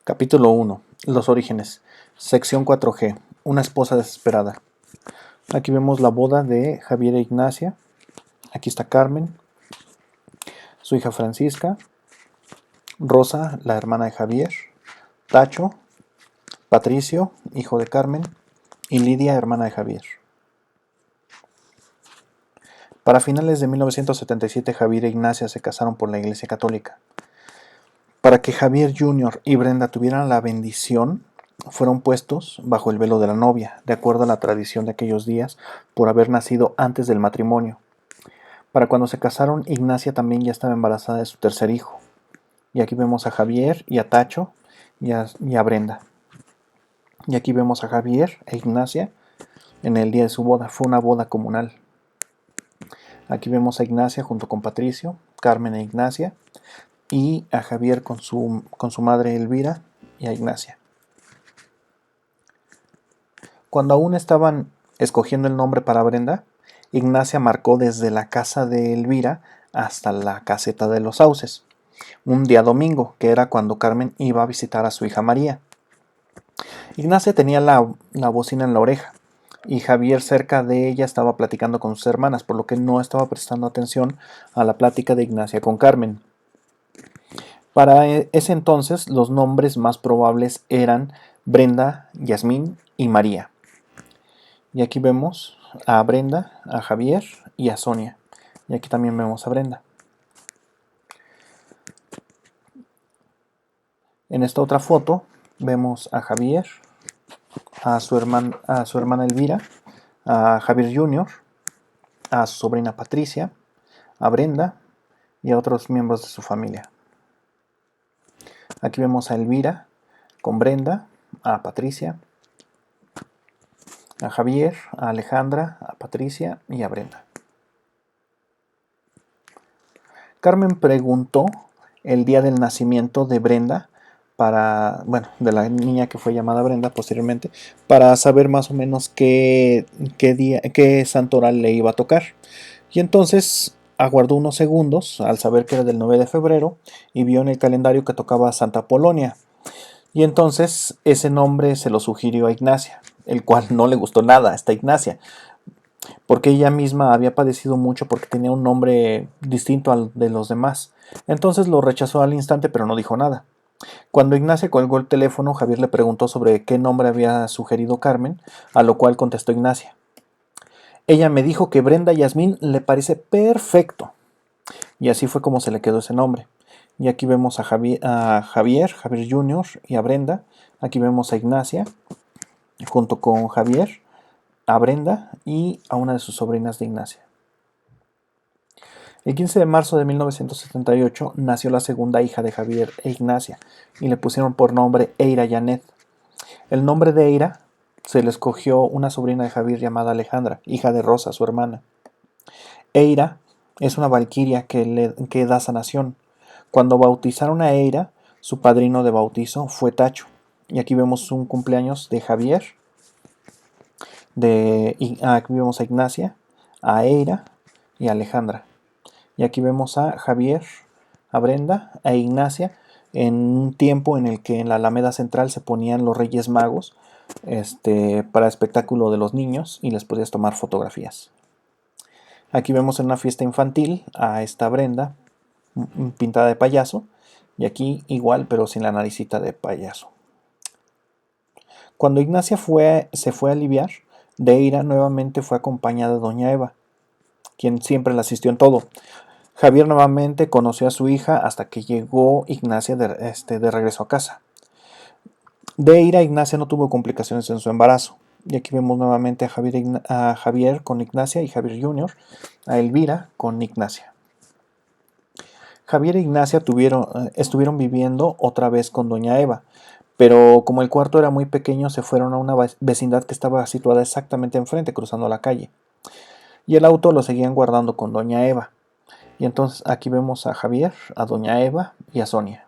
Capítulo 1. Los orígenes. Sección 4G. Una esposa desesperada. Aquí vemos la boda de Javier e Ignacia. Aquí está Carmen, su hija Francisca, Rosa, la hermana de Javier, Tacho, Patricio, hijo de Carmen, y Lidia, hermana de Javier. Para finales de 1977, Javier e Ignacia se casaron por la Iglesia Católica. Para que Javier Jr. y Brenda tuvieran la bendición, fueron puestos bajo el velo de la novia, de acuerdo a la tradición de aquellos días, por haber nacido antes del matrimonio. Para cuando se casaron, Ignacia también ya estaba embarazada de su tercer hijo. Y aquí vemos a Javier y a Tacho y a Brenda. Y aquí vemos a Javier e Ignacia en el día de su boda. Fue una boda comunal. Aquí vemos a Ignacia junto con Patricio, Carmen e Ignacia, y a Javier con su madre Elvira y a Ignacia. Cuando aún estaban escogiendo el nombre para Brenda, Ignacia marcó desde la casa de Elvira hasta la caseta de los Sauces, un día domingo, que era cuando Carmen iba a visitar a su hija María. Ignacia tenía la bocina en la oreja, y Javier cerca de ella estaba platicando con sus hermanas, por lo que no estaba prestando atención a la plática de Ignacia con Carmen. Para ese entonces, los nombres más probables eran Brenda, Yasmín y María. Y aquí vemos a Brenda, a Javier y a Sonia. Y aquí también vemos a Brenda. En esta otra foto vemos a Javier, a su hermana Elvira, a Javier Jr., a su sobrina Patricia, a Brenda y a otros miembros de su familia. Aquí vemos a Elvira con Brenda, a Patricia, a Javier, a Alejandra, a Patricia y a Brenda. Carmen preguntó el día del nacimiento de Brenda de la niña que fue llamada Brenda posteriormente, para saber más o menos qué santoral le iba a tocar. Y entonces aguardó unos segundos al saber que era del 9 de febrero y vio en el calendario que tocaba Santa Polonia. Y entonces ese nombre se lo sugirió a Ignacia, el cual no le gustó nada a esta Ignacia, porque ella misma había padecido mucho porque tenía un nombre distinto al de los demás. Entonces lo rechazó al instante, pero no dijo nada. Cuando Ignacia colgó el teléfono, Javier le preguntó sobre qué nombre había sugerido Carmen, a lo cual contestó Ignacia. Ella me dijo que Brenda Yasmín le parece perfecto. Y así fue como se le quedó ese nombre. Y aquí vemos a Javier Jr. y a Brenda. Aquí vemos a Ignacia, junto con Javier, a Brenda y a una de sus sobrinas de Ignacia. El 15 de marzo de 1978 nació la segunda hija de Javier e Ignacia y le pusieron por nombre Eira Janet. El nombre de Eira se le escogió una sobrina de Javier llamada Alejandra, hija de Rosa, su hermana. Eira es una valquiria que da sanación. Cuando bautizaron a Eira, su padrino de bautizo fue Tacho. Y aquí vemos un cumpleaños de Javier, aquí vemos a Ignacia, a Eira y a Alejandra. Y aquí vemos a Javier, a Brenda, a Ignacia, en un tiempo en el que en la Alameda Central se ponían los Reyes Magos para espectáculo de los niños y les podías tomar fotografías. Aquí vemos en una fiesta infantil a esta Brenda pintada de payaso, y aquí igual pero sin la naricita de payaso. Cuando Ignacia se fue a aliviar, Deira nuevamente fue acompañada de Doña Eva, quien siempre la asistió en todo. Javier nuevamente conoció a su hija hasta que llegó Ignacia de regreso a casa. Deira Ignacia no tuvo complicaciones en su embarazo. Y aquí vemos nuevamente a Javier con Ignacia y Javier Jr., a Elvira con Ignacia. Javier e Ignacia estuvieron viviendo otra vez con Doña Eva, pero como el cuarto era muy pequeño, se fueron a una vecindad que estaba situada exactamente enfrente, cruzando la calle. Y el auto lo seguían guardando con Doña Eva. Y entonces aquí vemos a Javier, a Doña Eva y a Sonia.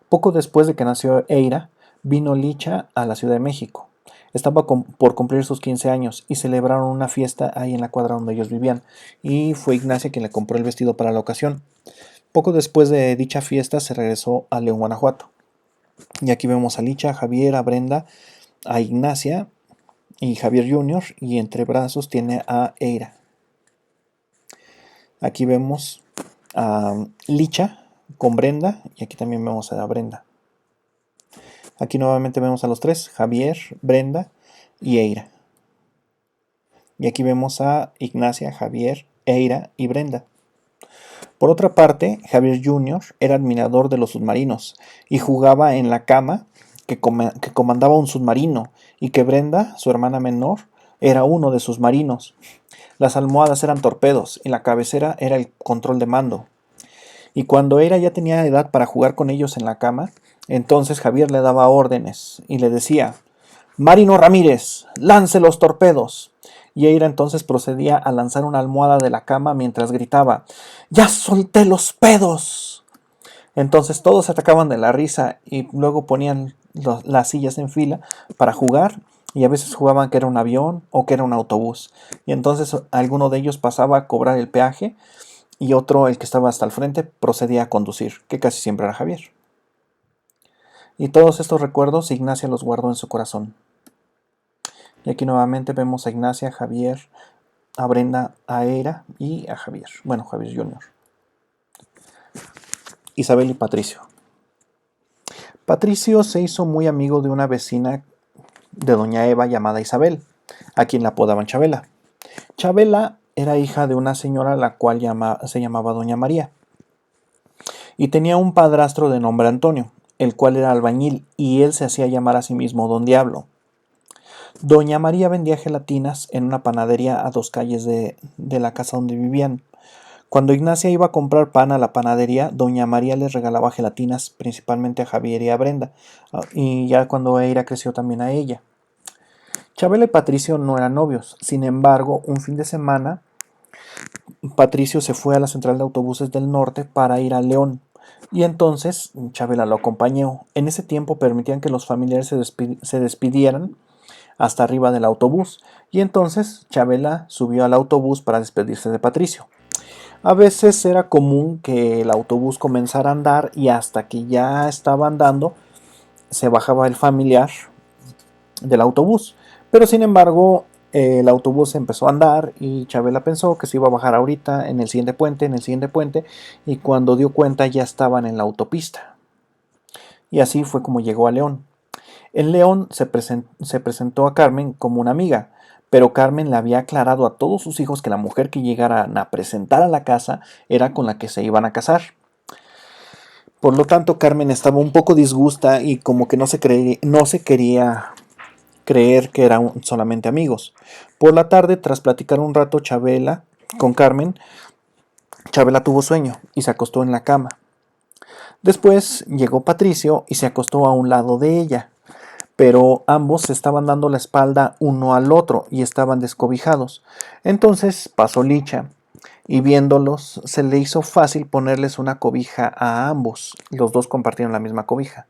Poco después de que nació Eira, vino Licha a la Ciudad de México. Estaba por cumplir sus 15 años y celebraron una fiesta ahí en la cuadra donde ellos vivían. Y fue Ignacia quien le compró el vestido para la ocasión. Poco después de dicha fiesta se regresó a León, Guanajuato. Y aquí vemos a Licha, a Javier, a Brenda, a Ignacia y Javier Jr. y entre brazos tiene a Eira. Aquí vemos a Licha con Brenda y aquí también vemos a Brenda. Aquí nuevamente vemos a los tres, Javier, Brenda y Eira. Y aquí vemos a Ignacia, Javier, Eira y Brenda. Por otra parte, Javier Jr. era admirador de los submarinos y jugaba en la cama que comandaba un submarino y que Brenda, su hermana menor, era uno de sus marinos. Las almohadas eran torpedos y la cabecera era el control de mando. Y cuando Eira ya tenía edad para jugar con ellos en la cama, entonces Javier le daba órdenes y le decía: Marino Ramírez, lance los torpedos. Y Eira entonces procedía a lanzar una almohada de la cama mientras gritaba: ¡Ya solté los pedos! Entonces todos se atacaban de la risa y luego ponían las sillas en fila para jugar y a veces jugaban que era un avión o que era un autobús. Y entonces alguno de ellos pasaba a cobrar el peaje y otro, el que estaba hasta el frente, procedía a conducir, que casi siempre era Javier. Y todos estos recuerdos Ignacia los guardó en su corazón. Y aquí nuevamente vemos a Ignacia, a Javier, a Brenda, a Eira y a Javier. Bueno, Javier Jr. Isabel y Patricio. Patricio se hizo muy amigo de una vecina de doña Eva llamada Isabel, a quien la apodaban Chabela. Chabela era hija de una señora la cual se llamaba doña María. Y tenía un padrastro de nombre Antonio, el cual era albañil y él se hacía llamar a sí mismo Don Diablo. Doña María vendía gelatinas en una panadería a 2 calles de la casa donde vivían. Cuando Ignacia iba a comprar pan a la panadería, doña María les regalaba gelatinas principalmente a Javier y a Brenda, y ya cuando Eira creció también a ella. Chabela y Patricio no eran novios, sin embargo, un fin de semana Patricio se fue a la central de autobuses del norte para ir a León, y entonces Chabela lo acompañó. En ese tiempo permitían que los familiares se despidieran hasta arriba del autobús, y entonces Chabela subió al autobús para despedirse de Patricio. A veces era común que el autobús comenzara a andar y hasta que ya estaba andando se bajaba el familiar del autobús. Pero sin embargo, el autobús empezó a andar y Chabela pensó que se iba a bajar ahorita en el siguiente puente, y cuando dio cuenta ya estaban en la autopista. Y así fue como llegó a León. En León se presentó a Carmen como una amiga, pero Carmen le había aclarado a todos sus hijos que la mujer que llegaran a presentar a la casa era con la que se iban a casar. Por lo tanto, Carmen estaba un poco disgusta y como que no se quería creer que eran solamente amigos. Por la tarde, tras platicar un rato Chabela con Carmen, Chabela tuvo sueño y se acostó en la cama. Después llegó Patricio y se acostó a un lado de ella, pero ambos se estaban dando la espalda uno al otro y estaban descobijados. Entonces pasó Licha y viéndolos se le hizo fácil ponerles una cobija a ambos. Los dos compartieron la misma cobija.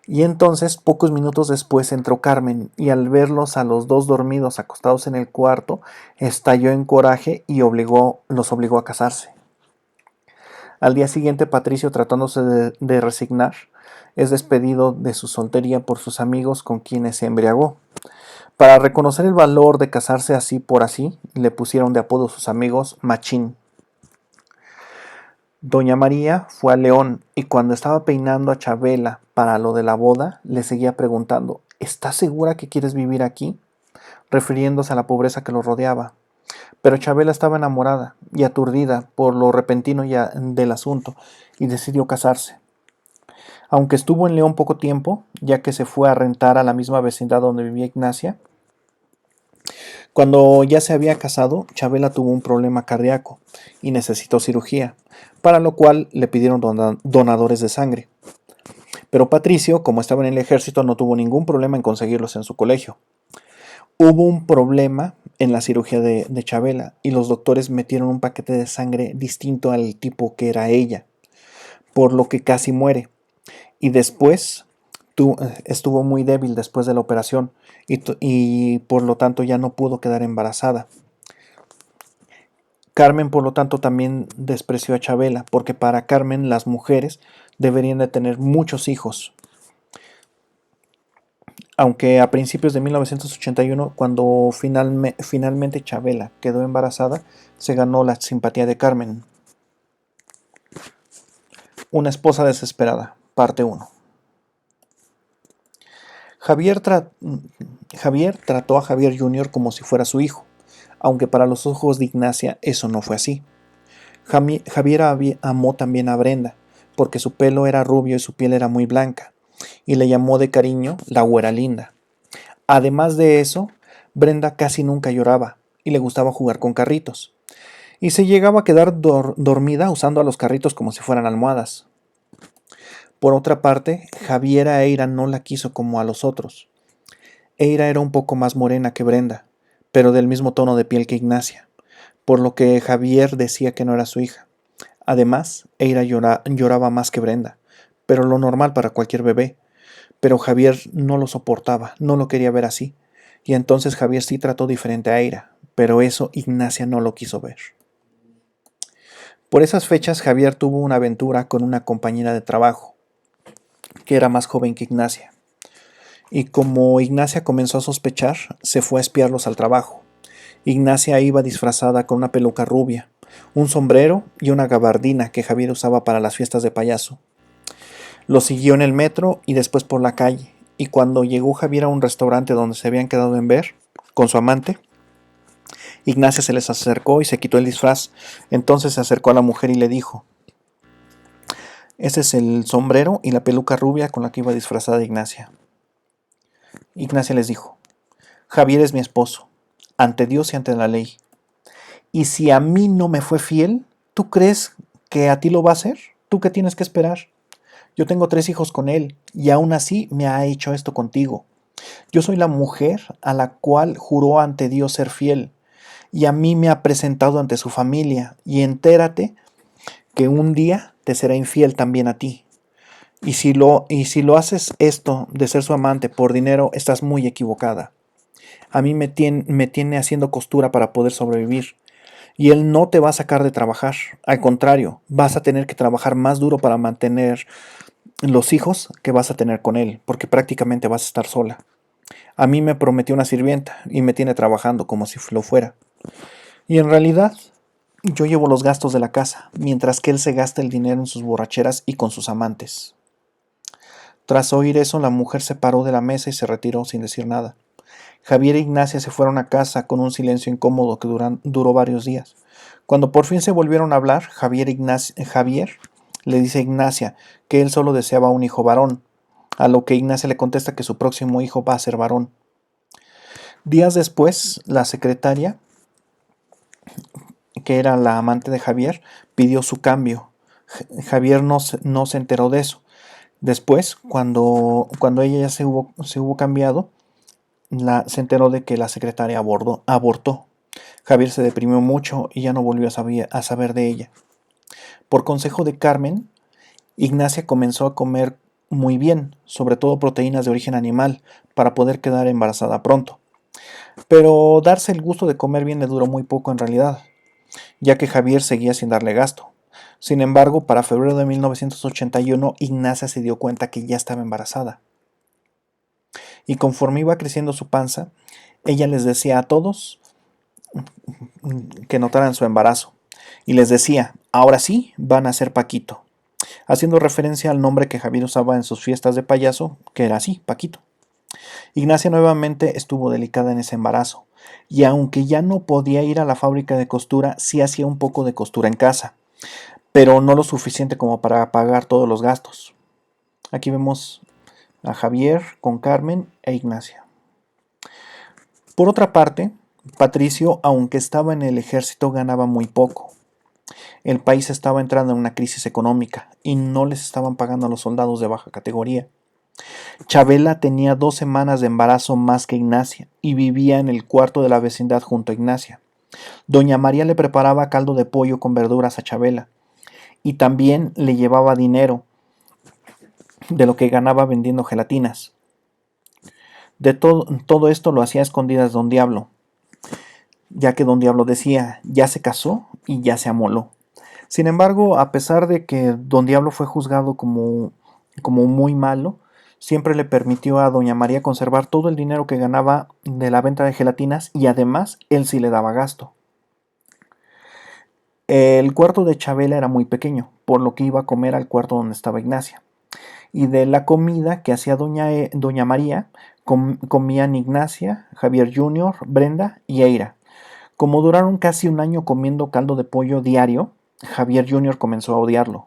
Y entonces, pocos minutos después, entró Carmen y al verlos a los dos dormidos acostados en el cuarto, estalló en coraje y los obligó a casarse. Al día siguiente, Patricio, tratándose de resignar, es despedido de su soltería por sus amigos con quienes se embriagó. Para reconocer el valor de casarse así por así, le pusieron de apodo sus amigos Machín. Doña María fue a León y cuando estaba peinando a Chabela para lo de la boda, le seguía preguntando: ¿estás segura que quieres vivir aquí?, refiriéndose a la pobreza que lo rodeaba. Pero Chabela estaba enamorada y aturdida por lo repentino del asunto y decidió casarse. Aunque estuvo en León poco tiempo, ya que se fue a rentar a la misma vecindad donde vivía Ignacia, cuando ya se había casado, Chabela tuvo un problema cardíaco y necesitó cirugía, para lo cual le pidieron donadores de sangre. Pero Patricio, como estaba en el ejército, no tuvo ningún problema en conseguirlos en su colegio. Hubo un problema en la cirugía de Chabela y los doctores metieron un paquete de sangre distinto al tipo que era ella, por lo que casi muere. Y después estuvo muy débil después de la operación y por lo tanto ya no pudo quedar embarazada. Carmen, por lo tanto, también despreció a Chabela, porque para Carmen las mujeres deberían de tener muchos hijos. Aunque a principios de 1981, cuando finalmente Chabela quedó embarazada, se ganó la simpatía de Carmen. Una esposa desesperada, parte 1. Javier trató a Javier Jr. como si fuera su hijo, aunque para los ojos de Ignacia eso no fue así. Javier amó también a Brenda, porque su pelo era rubio y su piel era muy blanca, y le llamó de cariño la güera linda. Además de eso, Brenda casi nunca lloraba, y le gustaba jugar con carritos, y se llegaba a quedar dormida usando a los carritos como si fueran almohadas. Por otra parte, Javier a Eira no la quiso como a los otros. Eira era un poco más morena que Brenda, pero del mismo tono de piel que Ignacia, por lo que Javier decía que no era su hija. Además, Eira lloraba más que Brenda, pero lo normal para cualquier bebé. Pero Javier no lo soportaba, no lo quería ver así, y entonces Javier sí trató diferente a Eira, pero eso Ignacia no lo quiso ver. Por esas fechas Javier tuvo una aventura con una compañera de trabajo, que era más joven que Ignacia. Y como Ignacia comenzó a sospechar, se fue a espiarlos al trabajo. Ignacia iba disfrazada con una peluca rubia, un sombrero y una gabardina que Javier usaba para las fiestas de payaso. Lo siguió en el metro y después por la calle, y cuando llegó Javier a un restaurante donde se habían quedado en ver, con su amante, Ignacia se les acercó y se quitó el disfraz. Entonces se acercó a la mujer y le dijo: ese es el sombrero y la peluca rubia con la que iba disfrazada Ignacia. Ignacia les dijo: Javier es mi esposo, ante Dios y ante la ley. Y si a mí no me fue fiel, ¿tú crees que a ti lo va a hacer? ¿Tú qué tienes que esperar? Yo tengo 3 hijos con él, y aún así me ha hecho esto contigo. Yo soy la mujer a la cual juró ante Dios ser fiel, y a mí me ha presentado ante su familia, y entérate que un día te será infiel también a ti. Y si lo haces esto de ser su amante por dinero, estás muy equivocada. A mí me tiene haciendo costura para poder sobrevivir. Y él no te va a sacar de trabajar. Al contrario, vas a tener que trabajar más duro para mantener los hijos que vas a tener con él, porque prácticamente vas a estar sola. A mí me prometió una sirvienta y me tiene trabajando como si lo fuera. Y en realidad, yo llevo los gastos de la casa, mientras que él se gasta el dinero en sus borracheras y con sus amantes. Tras oír eso, la mujer se paró de la mesa y se retiró sin decir nada. Javier e Ignacia se fueron a casa con un silencio incómodo que duró varios días. Cuando por fin se volvieron a hablar, Javier le dice a Ignacia que él solo deseaba un hijo varón, a lo que Ignacia le contesta que su próximo hijo va a ser varón. Días después, la secretaria, que era la amante de Javier, pidió su cambio. Javier no se enteró de eso. Después, cuando ella ya se hubo cambiado, se enteró de que la secretaria abortó. Javier se deprimió mucho y ya no volvió a saber de ella. Por consejo de Carmen, Ignacia comenzó a comer muy bien, sobre todo proteínas de origen animal, para poder quedar embarazada pronto. Pero darse el gusto de comer bien le duró muy poco en realidad, ya que Javier seguía sin darle gasto. Sin embargo, para febrero de 1981, Ignacia se dio cuenta que ya estaba embarazada. Y conforme iba creciendo su panza, ella les decía a todos que notaran su embarazo. Y les decía: ahora sí, van a ser Paquito, haciendo referencia al nombre que Javier usaba en sus fiestas de payaso, que era así, Paquito. Ignacia nuevamente estuvo delicada en ese embarazo, y aunque ya no podía ir a la fábrica de costura, sí hacía un poco de costura en casa, pero no lo suficiente como para pagar todos los gastos. Aquí vemos a Javier con Carmen e Ignacia. Por otra parte, Patricio, aunque estaba en el ejército, ganaba muy poco. El país estaba entrando en una crisis económica y no les estaban pagando a los soldados de baja categoría. Chabela tenía 2 semanas de embarazo más que Ignacia y vivía en el cuarto de la vecindad junto a Ignacia. Doña María le preparaba caldo de pollo con verduras a Chabela y también le llevaba dinero de lo que ganaba vendiendo gelatinas. De todo esto lo hacía a escondidas don Diablo. ya que Don Diablo decía, ya se casó y ya se amoló. Sin embargo, a pesar de que Don Diablo fue juzgado como muy malo, siempre le permitió a Doña María conservar todo el dinero que ganaba de la venta de gelatinas y además él sí le daba gasto. El cuarto de Chabela era muy pequeño, por lo que iba a comer al cuarto donde estaba Ignacia. Y de la comida que hacía Doña María, comían Ignacia, Javier Jr., Brenda y Eira. Como duraron casi un año comiendo caldo de pollo diario, Javier Jr. comenzó a odiarlo.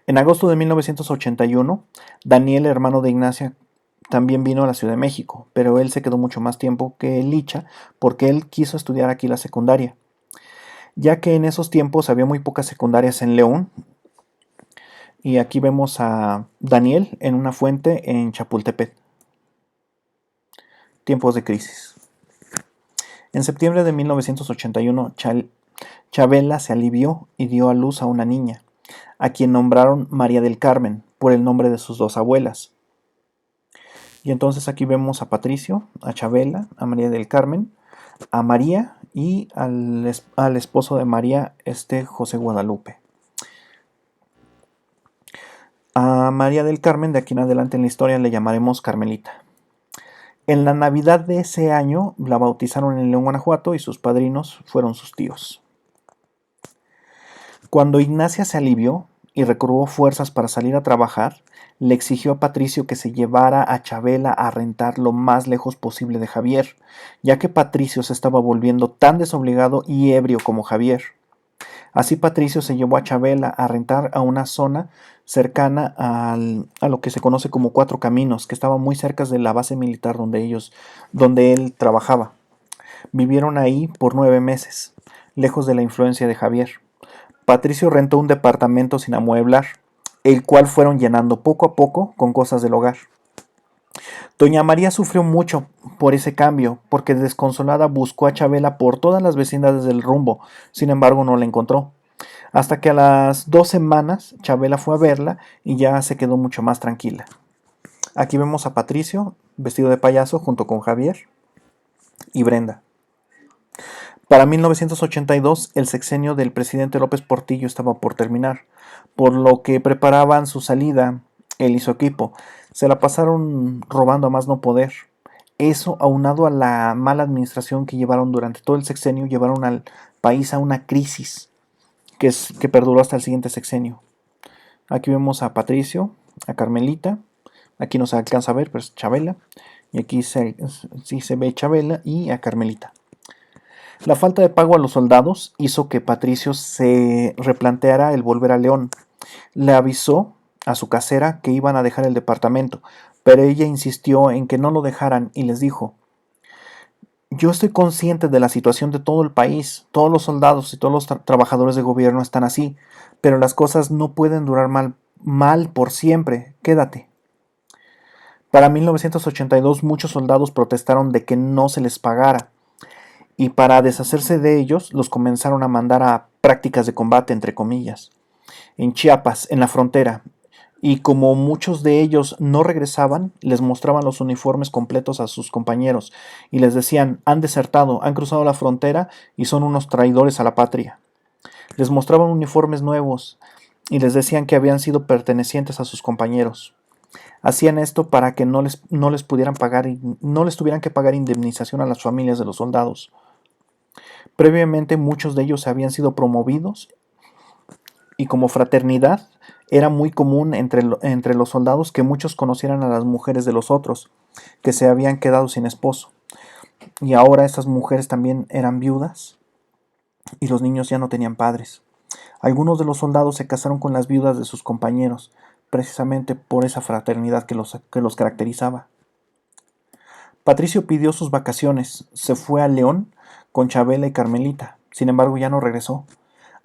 En agosto de 1981, Daniel, hermano de Ignacia, también vino a la Ciudad de México, pero él se quedó mucho más tiempo que Licha porque él quiso estudiar aquí la secundaria, ya que en esos tiempos había muy pocas secundarias en León. Y aquí vemos a Daniel en una fuente en Chapultepec. Tiempos de crisis. En septiembre de 1981, Chabela se alivió y dio a luz a una niña, a quien nombraron María del Carmen, por el nombre de sus dos abuelas. Y entonces aquí vemos a Patricio, a Chabela, a María del Carmen, a María y al esposo de María, José Guadalupe. A María del Carmen, de aquí en adelante en la historia, le llamaremos Carmelita. En la Navidad de ese año la bautizaron en León, Guanajuato, y sus padrinos fueron sus tíos. Cuando Ignacia se alivió y recobró fuerzas para salir a trabajar, le exigió a Patricio que se llevara a Chabela a rentar lo más lejos posible de Javier, ya que Patricio se estaba volviendo tan desobligado y ebrio como Javier. Así Patricio se llevó a Chabela a rentar a una zona cercana a lo que se conoce como Cuatro Caminos, que estaba muy cerca de la base militar donde él trabajaba. Vivieron ahí por 9 meses, lejos de la influencia de Javier. Patricio rentó un departamento sin amueblar, el cual fueron llenando poco a poco con cosas del hogar. Doña María sufrió mucho por ese cambio, porque desconsolada buscó a Chabela por todas las vecindades del rumbo, sin embargo no la encontró. Hasta que a las 2 semanas Chabela fue a verla y ya se quedó mucho más tranquila. Aquí vemos a Patricio vestido de payaso junto con Javier y Brenda. Para 1982 el sexenio del presidente López Portillo estaba por terminar, por lo que preparaban su salida él y su equipo. Se la pasaron robando a más no poder. Eso, aunado a la mala administración que llevaron durante todo el sexenio, llevaron al país a una crisis que perduró hasta el siguiente sexenio. Aquí vemos a Patricio, a Carmelita, aquí no se alcanza a ver, pero es Chabela, y aquí sí se ve Chabela y a Carmelita. La falta de pago a los soldados hizo que Patricio se replanteara el volver a León. Le avisó a su casera que iban a dejar el departamento, pero ella insistió en que no lo dejaran y les dijo: yo estoy consciente de la situación de todo el país, todos los soldados y todos los trabajadores de gobierno están así, pero las cosas no pueden durar mal por siempre, quédate. Para 1982 muchos soldados protestaron de que no se les pagara, y para deshacerse de ellos los comenzaron a mandar a prácticas de combate, entre comillas, en Chiapas, en la frontera, y como muchos de ellos no regresaban, les mostraban los uniformes completos a sus compañeros y les decían: han desertado, han cruzado la frontera y son unos traidores a la patria. Les mostraban uniformes nuevos y les decían que habían sido pertenecientes a sus compañeros. Hacían esto para que no les pudieran pagar y no les tuvieran que pagar indemnización a las familias de los soldados. Previamente muchos de ellos habían sido promovidos y como fraternidad era muy común entre los soldados que muchos conocieran a las mujeres de los otros, que se habían quedado sin esposo. Y ahora estas mujeres también eran viudas y los niños ya no tenían padres. Algunos de los soldados se casaron con las viudas de sus compañeros, precisamente por esa fraternidad que los caracterizaba. Patricio pidió sus vacaciones, se fue a León con Chabela y Carmelita, sin embargo ya no regresó.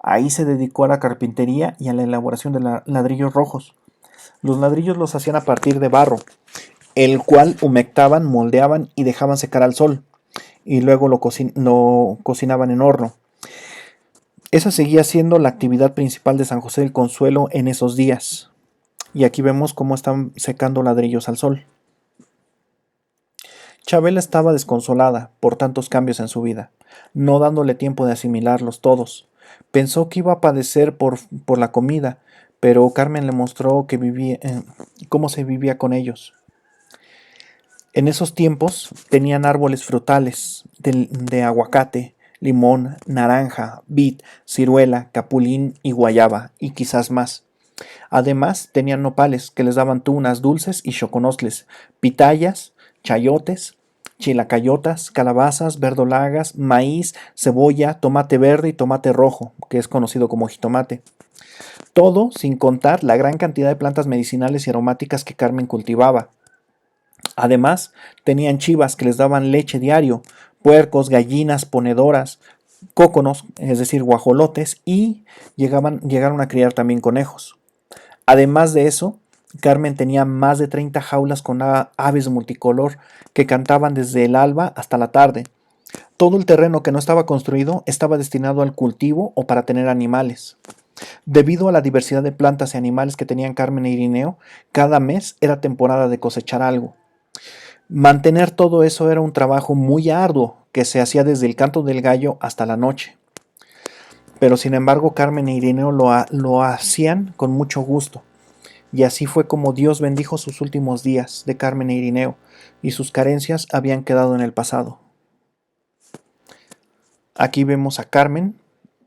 Ahí se dedicó a la carpintería y a la elaboración de ladrillos rojos. Los ladrillos los hacían a partir de barro, el cual humectaban, moldeaban y dejaban secar al sol, y luego lo cocinaban en horno. Esa seguía siendo la actividad principal de San José del Consuelo en esos días. Y aquí vemos cómo están secando ladrillos al sol. Chabela estaba desconsolada por tantos cambios en su vida, no dándole tiempo de asimilarlos todos. Pensó que iba a padecer por la comida, pero Carmen le mostró que cómo se vivía con ellos. En esos tiempos tenían árboles frutales de aguacate, limón, naranja, vid, ciruela, capulín y guayaba, y quizás más. Además, tenían nopales que les daban tunas dulces y choconosles, pitayas, chayotes, chilacayotas, calabazas, verdolagas, maíz, cebolla, tomate verde y tomate rojo, que es conocido como jitomate. Todo sin contar la gran cantidad de plantas medicinales y aromáticas que Carmen cultivaba. Además, tenían chivas que les daban leche diario, puercos, gallinas ponedoras, cóconos, es decir, guajolotes, y llegaron a criar también conejos. Además de eso, Carmen tenía más de 30 jaulas con aves multicolor que cantaban desde el alba hasta la tarde. Todo el terreno que no estaba construido estaba destinado al cultivo o para tener animales. Debido a la diversidad de plantas y animales que tenían Carmen e Irineo, cada mes era temporada de cosechar algo. Mantener todo eso era un trabajo muy arduo que se hacía desde el canto del gallo hasta la noche. Pero sin embargo Carmen e Irineo lo hacían con mucho gusto. Y así fue como Dios bendijo sus últimos días de Carmen e Irineo, y sus carencias habían quedado en el pasado. Aquí vemos a Carmen,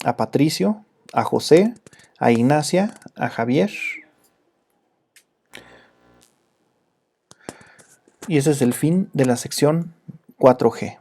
a Patricio, a José, a Ignacia, a Javier. Y ese es el fin de la sección 4G.